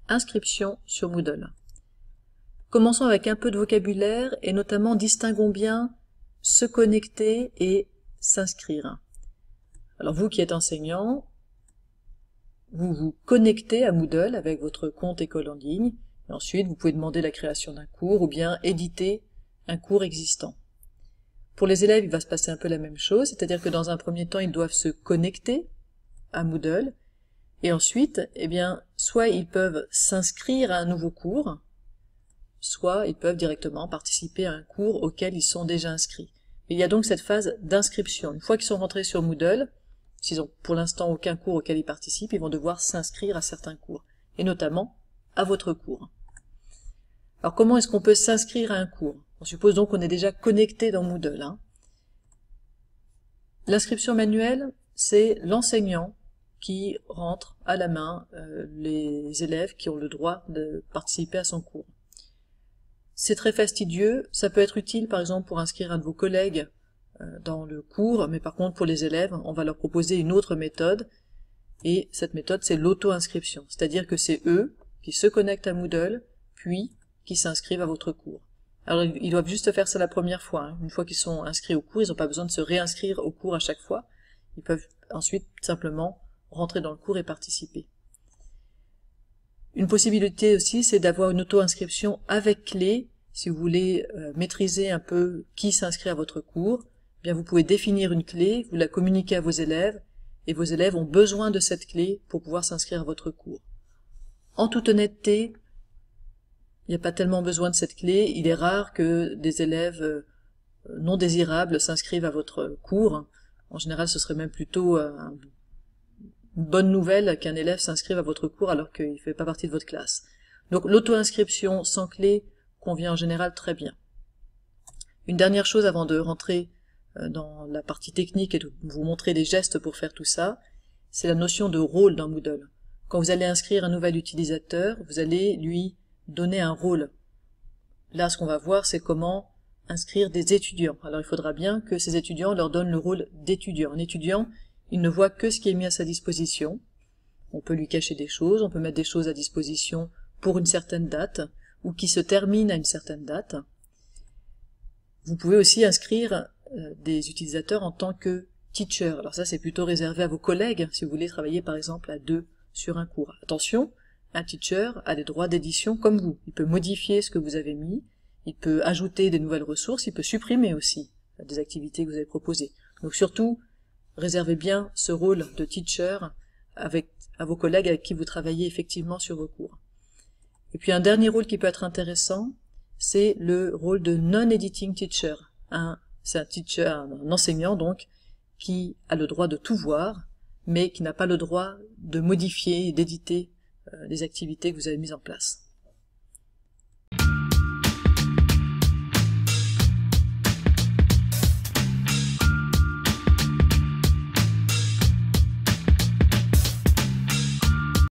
inscription sur Moodle. Commençons avec un peu de vocabulaire et notamment distinguons bien se connecter et s'inscrire. Alors vous qui êtes enseignant, vous vous connectez à Moodle avec votre compte école en ligne et ensuite vous pouvez demander la création d'un cours ou bien éditer un cours existant. Pour les élèves, il va se passer un peu la même chose, c'est-à-dire que dans un premier temps, ils doivent se connecter à Moodle et ensuite, soit ils peuvent s'inscrire à un nouveau cours, soit ils peuvent directement participer à un cours auquel ils sont déjà inscrits. Il y a donc cette phase d'inscription. Une fois qu'ils sont rentrés sur Moodle, s'ils n'ont pour l'instant aucun cours auquel ils participent, ils vont devoir s'inscrire à certains cours, et notamment à votre cours. Alors comment est-ce qu'on peut s'inscrire à un cours? On suppose donc qu'on est déjà connecté dans Moodle. L'inscription manuelle, c'est l'enseignant qui rentre à la main les élèves qui ont le droit de participer à son cours. C'est très fastidieux, ça peut être utile par exemple pour inscrire un de vos collègues dans le cours, mais par contre pour les élèves, on va leur proposer une autre méthode, et cette méthode c'est l'auto-inscription, c'est-à-dire que c'est eux qui se connectent à Moodle, puis qui s'inscrivent à votre cours. Alors ils doivent juste faire ça la première fois, Une fois qu'ils sont inscrits au cours, ils n'ont pas besoin de se réinscrire au cours à chaque fois, ils peuvent ensuite simplement rentrer dans le cours et participer. Une possibilité aussi, c'est d'avoir une auto-inscription avec clé. Si vous voulez maîtriser un peu qui s'inscrit à votre cours, vous pouvez définir une clé, vous la communiquez à vos élèves, et vos élèves ont besoin de cette clé pour pouvoir s'inscrire à votre cours. En toute honnêteté, il n'y a pas tellement besoin de cette clé, il est rare que des élèves non désirables s'inscrivent à votre cours. En général, ce serait même plutôt une bonne nouvelle qu'un élève s'inscrive à votre cours alors qu'il ne fait pas partie de votre classe. Donc l'auto-inscription sans clé convient en général très bien. Une dernière chose avant de rentrer dans la partie technique et de vous montrer les gestes pour faire tout ça, c'est la notion de rôle dans Moodle. Quand vous allez inscrire un nouvel utilisateur, vous allez lui donner un rôle. Là, ce qu'on va voir, c'est comment inscrire des étudiants. Alors il faudra bien que ces étudiants leur donnent le rôle d'étudiant. Un étudiant, il ne voit que ce qui est mis à sa disposition. On peut lui cacher des choses, on peut mettre des choses à disposition pour une certaine date, ou qui se terminent à une certaine date. Vous pouvez aussi inscrire des utilisateurs en tant que teacher. Alors ça, c'est plutôt réservé à vos collègues, si vous voulez travailler par exemple à 2 sur un cours. Attention, un teacher a des droits d'édition comme vous. Il peut modifier ce que vous avez mis, il peut ajouter des nouvelles ressources, il peut supprimer aussi des activités que vous avez proposées. Donc surtout, réservez bien ce rôle de teacher à vos collègues avec qui vous travaillez effectivement sur vos cours. Et puis un dernier rôle qui peut être intéressant, c'est le rôle de non-editing teacher. C'est un teacher, un enseignant donc, qui a le droit de tout voir, mais qui n'a pas le droit de modifier et d'éditer les activités que vous avez mises en place.